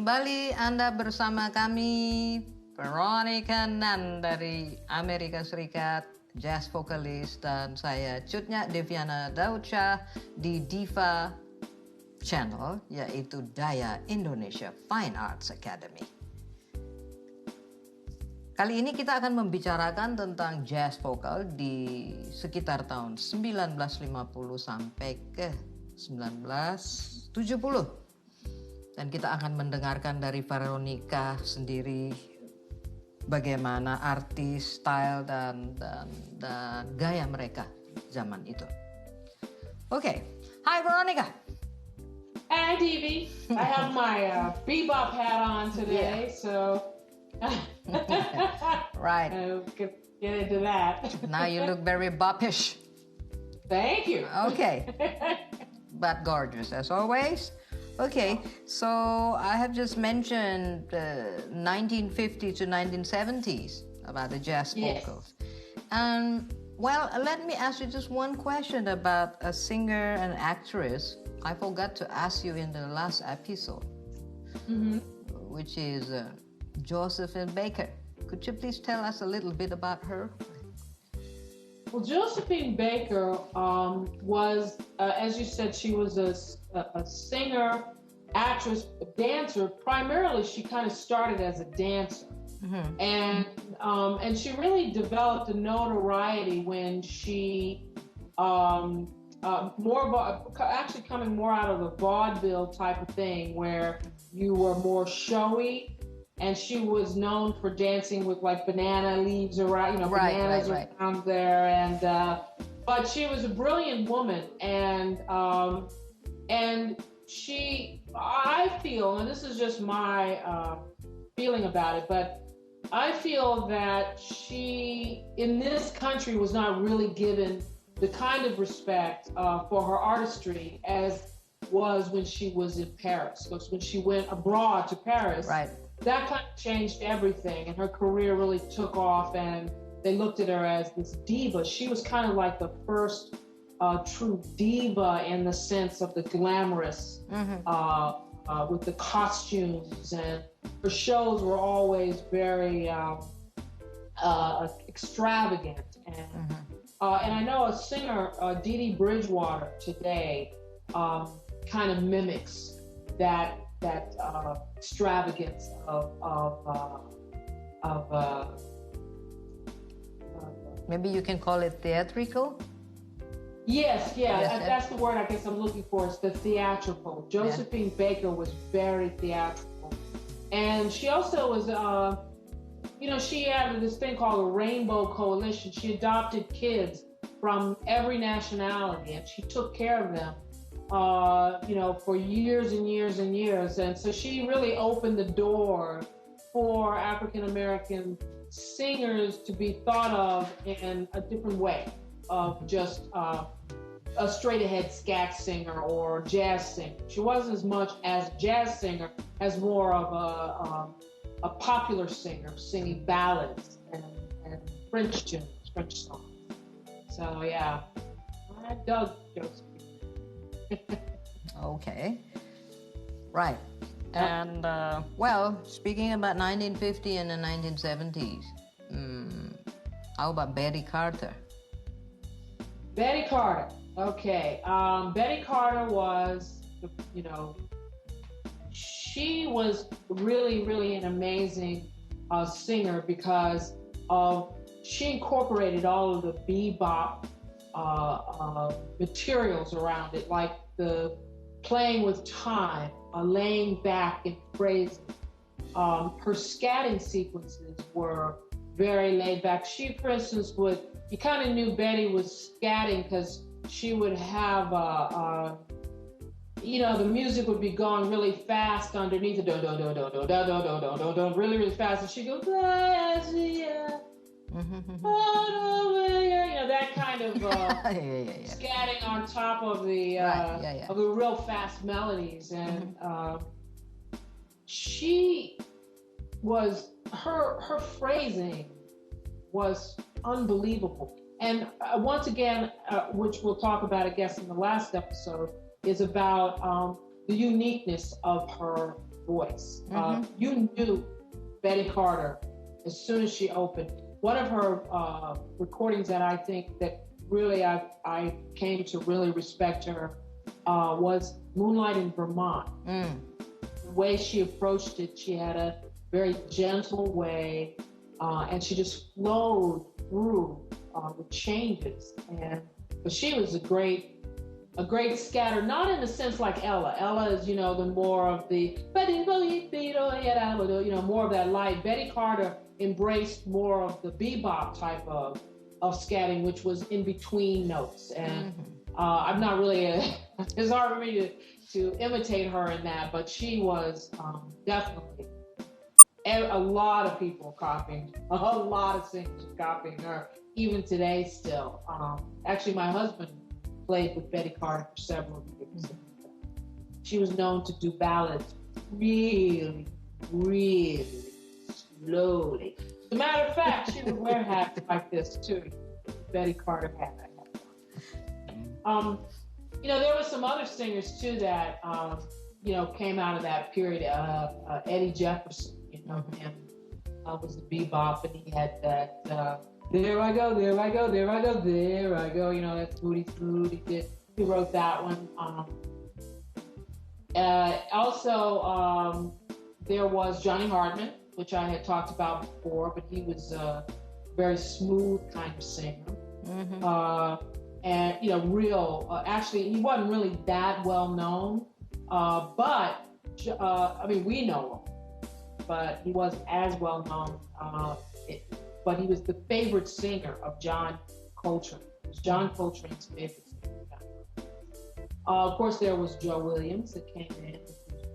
kembali Anda bersama kami, Veronica Nunn dari Amerika Serikat, jazz vokalis, dan saya Tjut Nyak Deviana di Diva Channel, yaitu Daya Indonesia Fine Arts Academy. Kali ini kita akan membicarakan tentang jazz vokal di sekitar tahun 1950 sampai ke 1970. Dan kita akan mendengarkan dari Veronica sendiri bagaimana artis, style, dan gaya mereka zaman itu. Oke. Hi Veronica. Hi Devi. I have my bebop hat on today, so... Right. Get into that. Now you look very boppish. Thank you. Okay. But gorgeous as always. Okay, so I have just mentioned 1950 to 1970s about the jazz vocals. And well, let me ask you just one question about a singer and actress I forgot to ask you in the last episode, which is Josephine Baker. Could you please tell us a little bit about her? Well, Josephine Baker was, as you said, she was a singer, actress, dancer. Primarily, she kind of started as a dancer, and she really developed a notoriety when she actually coming more out of the vaudeville type of thing, where you were more showy. And she was known for dancing with like banana leaves around, bananas around there. And but she was a brilliant woman, and she, I feel, and this is just my feeling about it, but I feel that she, in this country, was not really given the kind of respect for her artistry as was when she was in Paris. Because when she went abroad to Paris. Right. That kind of changed everything, and her career really took off, and they looked at her as this diva. She was kind of like the first true diva in the sense of the glamorous, with the costumes, and her shows were always very extravagant. And I know a singer, Dee Dee Bridgewater, today kind of mimics that extravagance of maybe you can call it theatrical. Yes, that's the word I guess I'm looking for, is the theatrical. Josephine Baker was very theatrical, and she also was she had this thing called a Rainbow Coalition. She adopted kids from every nationality, and she took care of them for years and years and years. And so she really opened the door for African-American singers to be thought of in a different way of just a straight-ahead scat singer or jazz singer. She wasn't as much as a jazz singer as more of a popular singer, singing ballads and French tunes, French songs. So yeah, I dug Joseph. Okay, right. And speaking about 1950 and the 1970s, how about Betty Carter? Betty Carter. Okay, Betty Carter was, she was really, really an amazing singer because she incorporated all of the bebop materials around it, like the playing with time, laying back and phrasing. Her scatting sequences were very laid back. She, for instance, you kind of knew Betty was scatting because she would have, the music would be going really fast underneath it, really, really fast, and she goes, that kind of scatting on top of the of the real fast melodies, and she was her phrasing was unbelievable. And once again, which we'll talk about, I guess, in the last episode, is about the uniqueness of her voice. You knew Betty Carter as soon as she opened. One of her recordings that I think that really I came to really respect her was Moonlight in Vermont. The way she approached it, she had a very gentle way, and she just flowed through the changes. But she was a great scatter, not in the sense like Ella. Ella is, the more of the, more of that light. Betty Carter embraced more of the bebop type of scatting, which was in between notes. And I'm not really, it's hard for me to imitate her in that, but she was definitely, a lot of people copying, a lot of singers copying her, even today still. Actually, my husband played with Betty Carter for several years. She was known to do ballads really, really slowly. As a matter of fact, she would wear hats like this too. Betty Carter had that hat. There were some other singers too that came out of that period. Eddie Jefferson, him was the bebop, and he had that. There I go, there I go, there I go, there I go. That's Booty Food. He wrote that one. Also, there was Johnny Hartman, which I had talked about before, but he was a very smooth kind of singer. And, actually, he wasn't really that well known, but, we know him, but he wasn't as well known. But he was the favorite singer of John Coltrane. It was John Coltrane's favorite singer. Of course, there was Joe Williams that came in,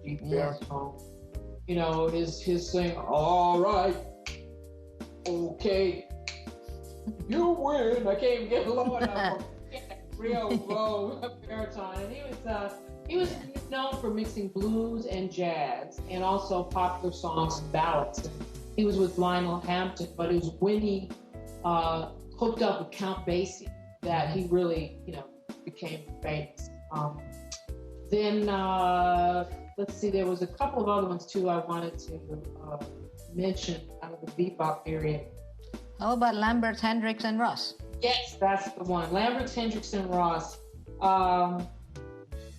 deep baritone. His sing, all right, okay, you win. I can't even get low enough. Real low baritone, and he was known for mixing blues and jazz, and also popular songs and ballads. He was with Lionel Hampton, but it was when he hooked up with Count Basie that he really, became famous. Then let's see, there was a couple of other ones too I wanted to mention out of the bebop period. How about Lambert, Hendrickson Ross? Yes, that's the one. Lambert, Hendrickson Ross.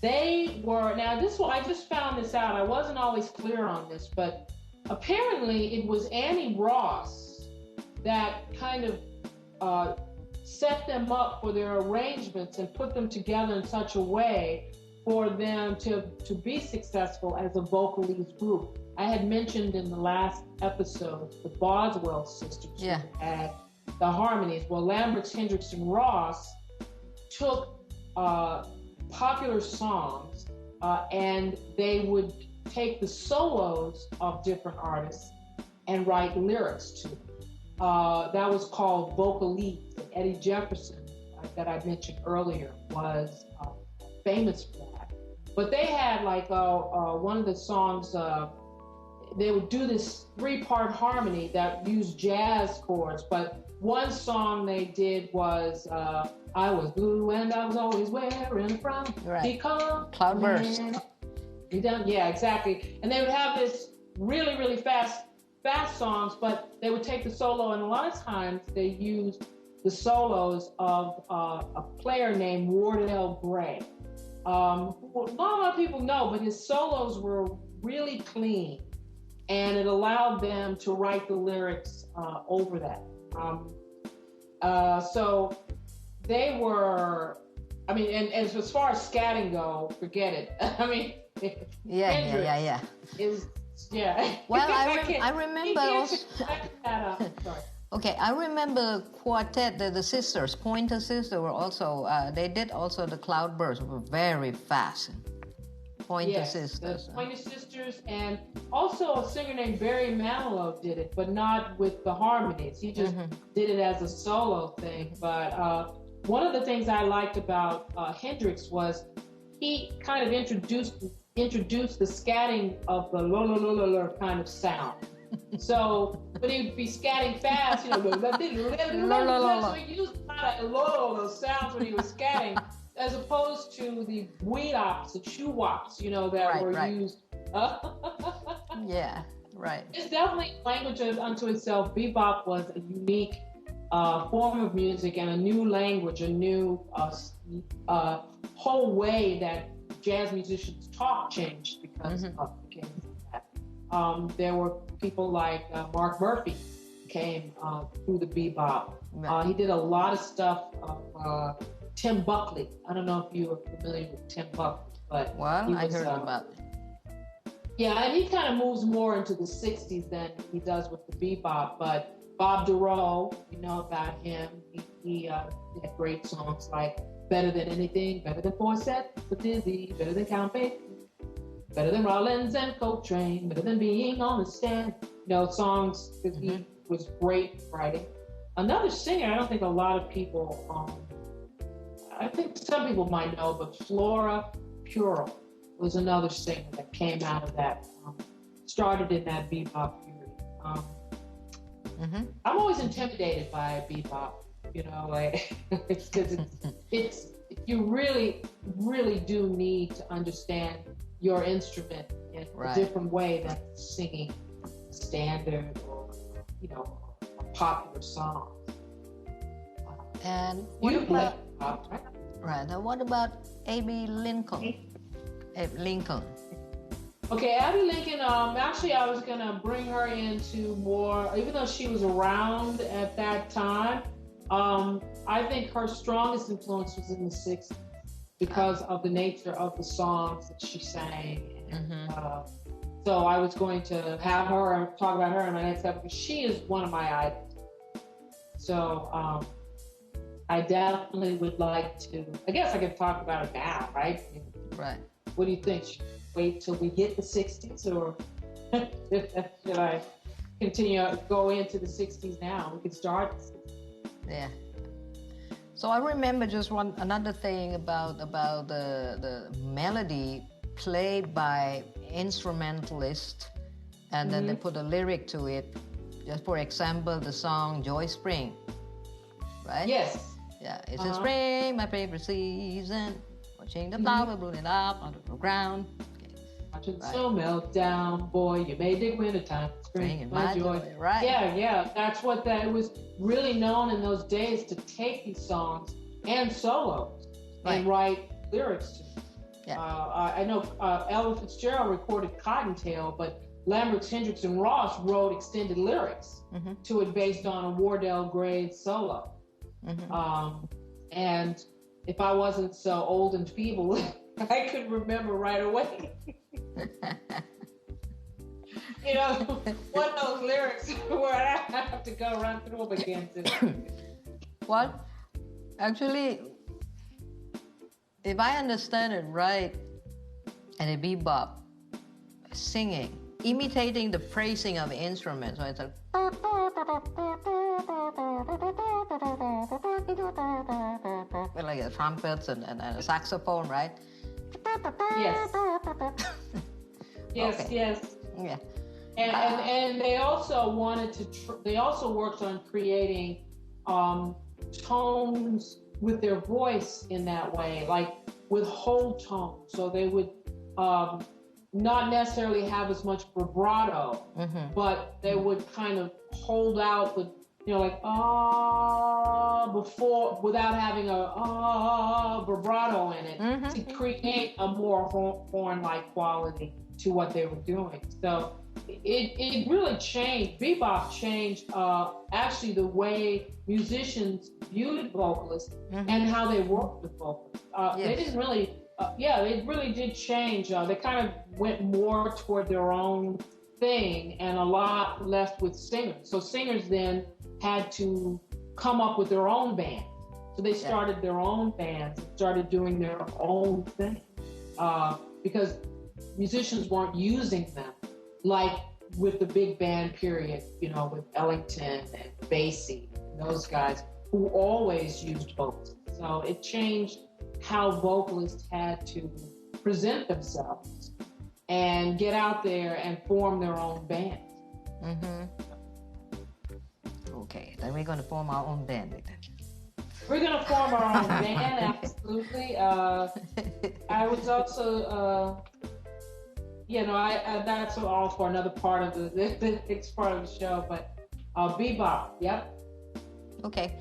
They were, now this one, I just found this out. I wasn't always clear on this, but apparently it was Annie Ross that kind of set them up for their arrangements and put them together in such a way for them to be successful as a vocalese group. I had mentioned in the last episode the Boswell sisters who had the harmonies. Well, Lambert Hendrickson Ross took popular songs and they would take the solos of different artists and write lyrics to them. That was called vocalese. Eddie Jefferson, that I mentioned earlier, was famous for that. But they had like one of the songs, they would do this 3-part harmony that used jazz chords, but one song they did was I was blue and I was always wearing a frown. Right. Cloudburst. Yeah, exactly. And they would have this really, really fast songs, but they would take the solo, and a lot of times they used the solos of a player named Wardell Gray. Not a lot of people know, but his solos were really clean, and it allowed them to write the lyrics over that. So they were, and as far as scatting go, forget it. Yeah. Well, I remember also. Okay, I remember quartet. The sisters, Pointer Sisters, were also. They did also the Cloudburst. Were very fast. Pointer Sisters. The Pointer Sisters, and also a singer named Barry Manilow did it, but not with the harmonies. He just did it as a solo thing. But one of the things I liked about Hendrix was he kind of introduced the scatting of the la kind of sound. So, but he would be scatting fast, so he used a lot of la sounds when he was scatting, as opposed to the wee-ops, the chew-wops, that were used. Yeah, right. It's definitely a language unto itself. Bebop was a unique form of music and a new language, a new whole way that jazz musicians talk changed because of that. There were people like Mark Murphy came through the bebop. He did a lot of stuff. Tim Buckley. I don't know if you are familiar with Tim Buckley, but I heard about it. Yeah, and he kind of moves more into the 60s than he does with the bebop. But Bob Dorough, you know about him. He had great songs like Better Than Anything, Better Than Four Sets for Dizzy, Better Than Count Basie, Better Than Rollins and Coltrane, Better Than Being on the Stand. You know, songs that he was great writing. Another singer, I don't think a lot of people, I think some people might know, but Flora Purim was another singer that came out of that, started in that bebop period. I'm always intimidated by bebop, you know, like, because it's you really, really do need to understand your instrument in a different way than singing standard or, you know, a popular song. And what about Now what about Abbey Lincoln? Lincoln. Okay, Abbey Lincoln. Actually, I was gonna bring her into more, even though she was around at that time. I think her strongest influence was in the '60s because of the nature of the songs that she sang. And, so I was going to have her and talk about her in my next episode because she is one of my idols. So I definitely would like to. I guess I could talk about it now, right? Right. What do you think? Should we wait till we hit the 60s, or should I go into the 60s now? We could start. Yeah. So I remember just another thing about the melody played by instrumentalist, and then they put a lyric to it. Just for example, the song Joy Spring, right? Yes. Yeah, it's in spring, my favorite season. Watching the flower blooming up on the ground. Okay. Watching the snow melt down, boy, you made it wintertime. Spring in my joy. Right. Yeah. That's what that was really known in those days, to take these songs and solos and write lyrics to them. Yeah. I know Ella Fitzgerald recorded Cottontail, but Hendrickson Ross wrote extended lyrics to it based on a Wardell Gray solo. And if I wasn't so old and feeble, I could remember right away. You know, what those lyrics where I have to go run through them again. Well, actually, if I understand it right, and a bebop singing, imitating the phrasing of the instrument, so it's like a trumpets and a saxophone, right? Yes. Yes. Okay. Yes. Yeah. And they also wanted to. They also worked on creating tones with their voice in that way, like with whole tones. So they would not necessarily have as much vibrato, but they would kind of hold out the, you know, like before, without having a vibrato in it, to create a more horn-like quality to what they were doing. So it really changed. Bebop changed actually the way musicians viewed vocalists and how they worked with vocalists. They didn't really, they really did change. They kind of went more toward their own thing and a lot less with singers. So singers then had to come up with their own band. So they started their own bands and started doing their own thing because musicians weren't using them like with the big band period, you know, with Ellington and Basie and those guys who always used vocals. So it changed how vocalists had to present themselves and get out there and form their own band. Okay, then we're going to form our own band with them. We're going to form our own band, absolutely. I was also, that's all for another part of the next part of the show. But bebop, yep. Okay.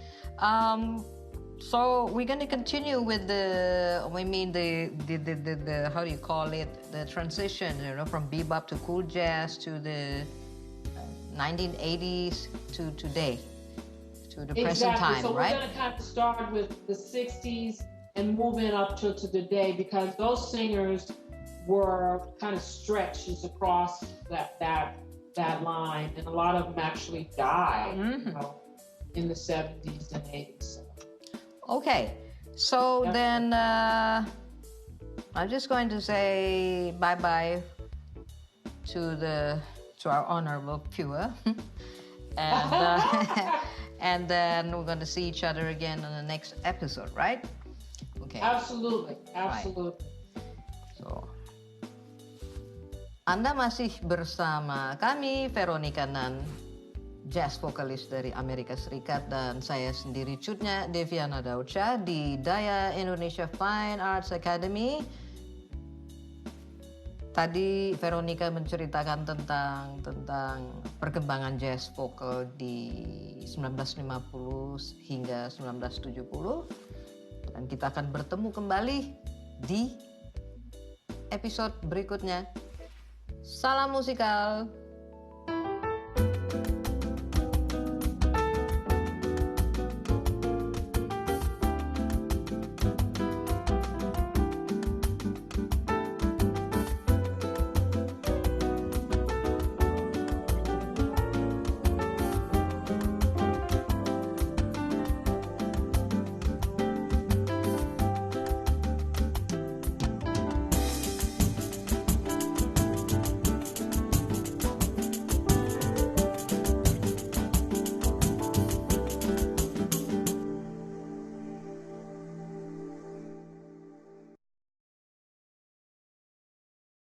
So we're going to continue with the how do you call it? The transition, from bebop to cool jazz to the 1980s to today, to the present time, so right? We're going to kind of start with the 60s and moving up to today, because those singers were kind of stretches across that line, and a lot of them actually died in the 70s and 80s. Okay, so then I'm just going to say bye-bye to our honorable viewer, and and then we're going to see each other again on the next episode, right? Okay. Absolutely. Right. So, Anda masih bersama kami, Veronica Nunn, jazz vokalis dari Amerika Serikat, dan saya sendiri Tjutnya Deviana di Daya Indonesia Fine Arts Academy. Tadi Veronica menceritakan tentang perkembangan jazz vokal di 1950 hingga 1970, dan kita akan bertemu kembali di episode berikutnya. Salam musikal.